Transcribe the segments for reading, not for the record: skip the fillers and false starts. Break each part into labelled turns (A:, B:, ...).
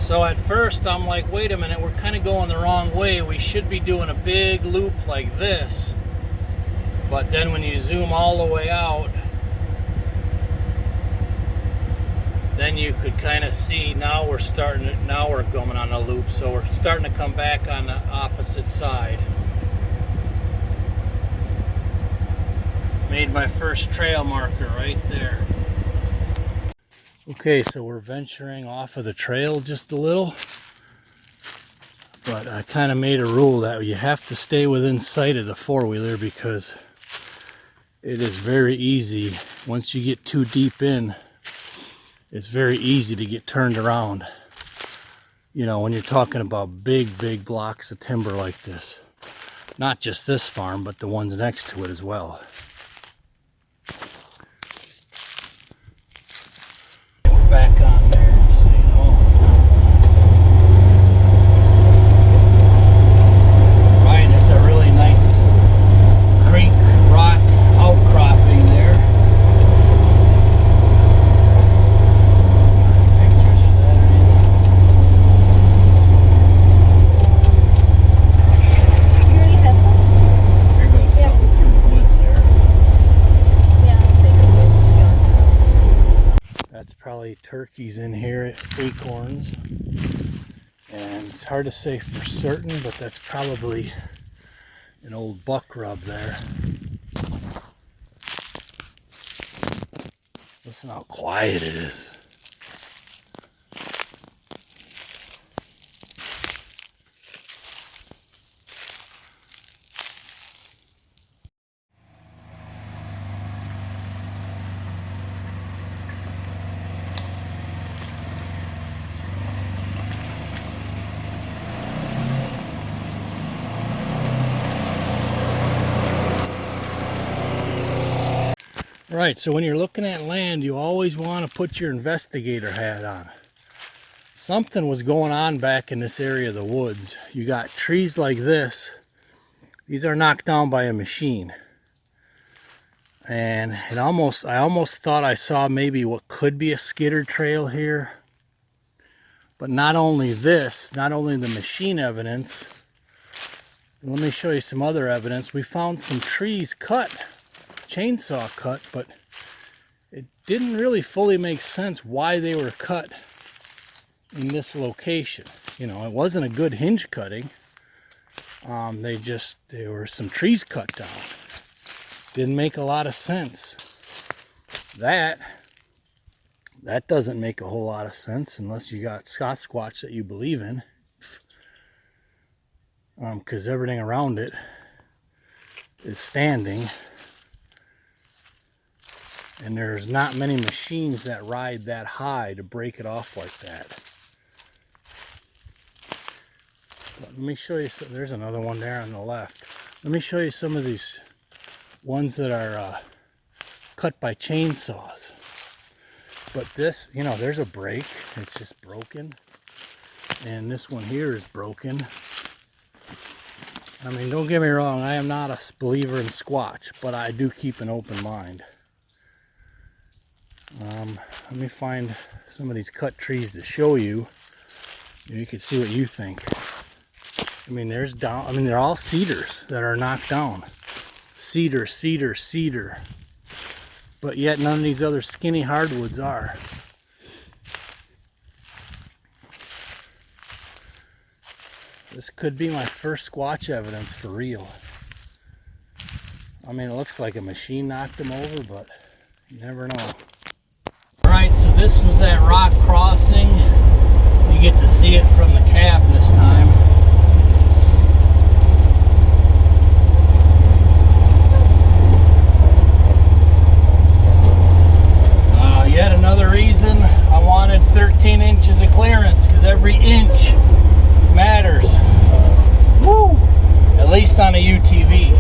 A: So at first I'm like, wait a minute, we're kind of going the wrong way. We should be doing a big loop like this. But then when you zoom all the way out, then you could kind of see now we're going on a loop. So we're starting to come back on the opposite side. Made my first trail marker right there. Okay, so we're venturing off of the trail just a little, but I kind of made a rule that you have to stay within sight of the four-wheeler because it is very easy, once you get too deep in, it's very easy to get turned around. You know, when you're talking about big blocks of timber like this. Not just this farm, but the ones next to it as well. Back on there, so you know. Right, it's a really nice creek rock outcropping there. Pictures of that or
B: anything? You already had some?
A: There goes something through the woods there.
B: Yeah, I'll take a look.
A: That's probably turkeys in here, acorns, and it's hard to say for certain, but that's probably an old buck rub there. Listen how quiet it is. Right, so when you're looking at land, you always want to put your investigator hat on. Something was going on back in this area of the woods. You got trees like this. These are knocked down by a machine. And I almost thought I saw maybe what could be a skidder trail here. But not only this, not only the machine evidence, let me show you some other evidence. We found some trees cut, chainsaw cut, but it didn't really fully make sense why they were cut in this location. You know, it wasn't a good hinge cutting. There were some trees cut down. Didn't make a lot of sense. That doesn't make a whole lot of sense unless you got Sasquatch that you believe in. Because everything around it is standing. And there's not many machines that ride that high to break it off like that. But let me show you some. There's another one there on the left. Let me show you some of these ones that are cut by chainsaws. But this, you know, there's a break. It's just broken. And this one here is broken. I mean, don't get me wrong. I am not a believer in Squatch, but I do keep an open mind. Let me find some of these cut trees to show you. You can see what you think. I mean, they're all cedars that are knocked down. Cedar, cedar, cedar. But yet none of these other skinny hardwoods are. This could be my first Squatch evidence for real. I mean, it looks like a machine knocked them over, but you never know. Alright, so this was that rock crossing. You get to see it from the cab this time. Yet another reason I wanted 13 inches of clearance, because every inch matters. Woo! At least on a UTV.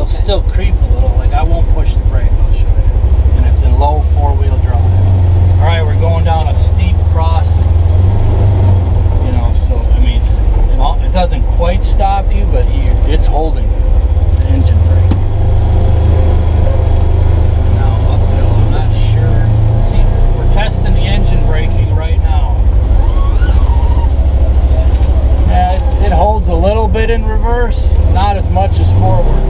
A: you'll
B: Okay.
A: still creep a little. Like I won't push the brake, I'll show you. And it's in low 4-wheel drive. All right, we're going down a steep crossing. You know, so I mean, it doesn't quite stop you, but it's holding you, the engine brake. Now uphill, I'm not sure. Let's see, we're testing the engine braking right now. Yeah, it holds a little bit in reverse, not as much as forward.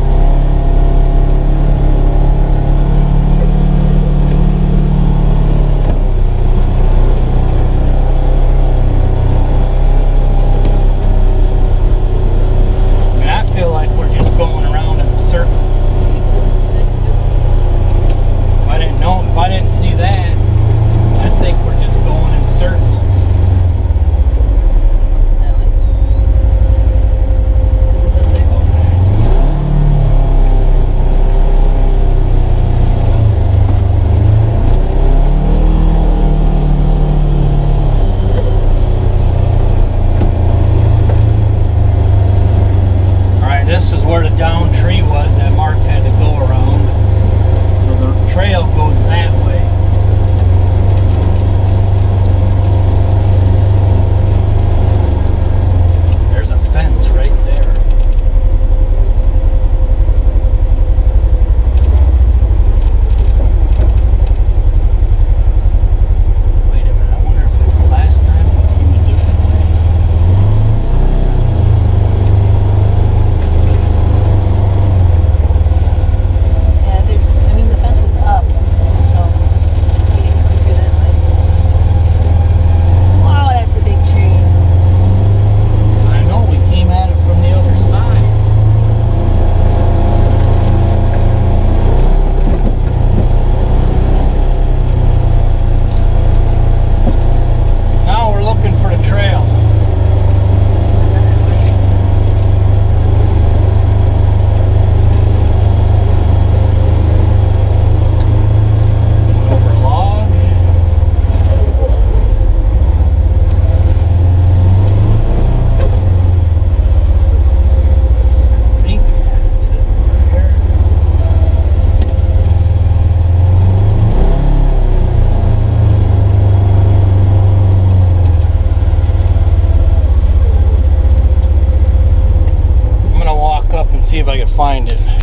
A: See if I can find it. Look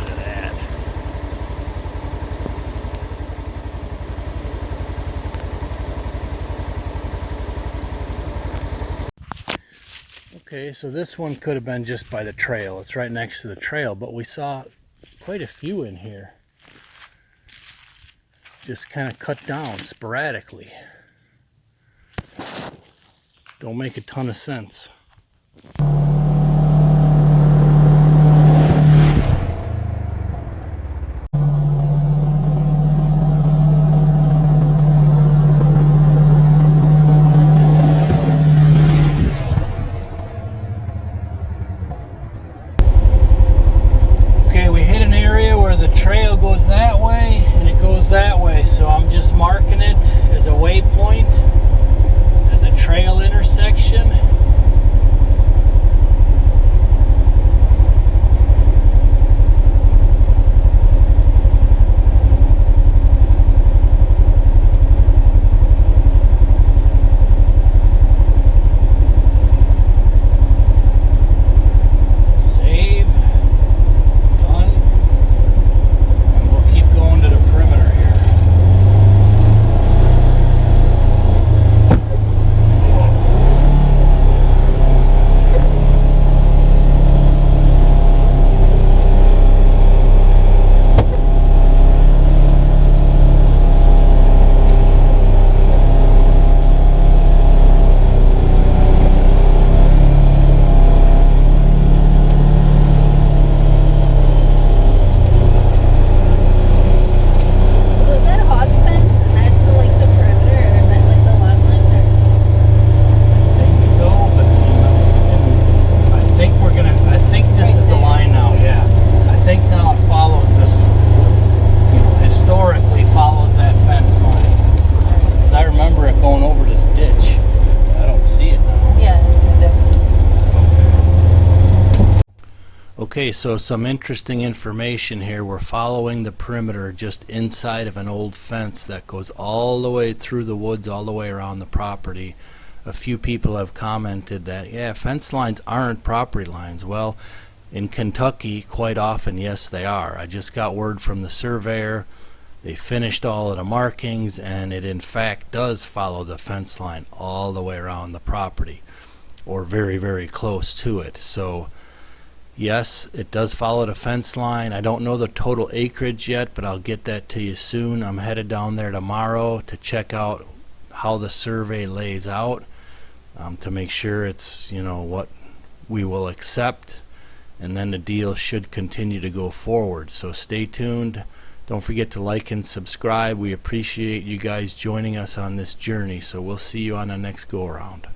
A: at that. Okay, so this one could have been just by the trail. It's right next to the trail, but we saw quite a few in here. Just kind of cut down sporadically. Don't make a ton of sense. Trail goes that way and it goes that way, so I'm just marking it as a waypoint, as a trail intersection. Okay, so some interesting information here. We're following the perimeter just inside of an old fence that goes all the way through the woods, all the way around the property. A few people have commented that, yeah, fence lines aren't property lines. Well, in Kentucky, quite often, yes, they are. I just got word from the surveyor. They finished all of the markings, and it in fact does follow the fence line all the way around the property, or very, very close to it. So yes, it does follow the fence line. I don't know the total acreage yet, but I'll get that to you soon. I'm headed down there tomorrow to check out how the survey lays out, to make sure it's, you know, what we will accept, and then the deal should continue to go forward. So stay tuned. Don't forget to like and subscribe. We appreciate you guys joining us on this journey. So we'll see you on the next go around.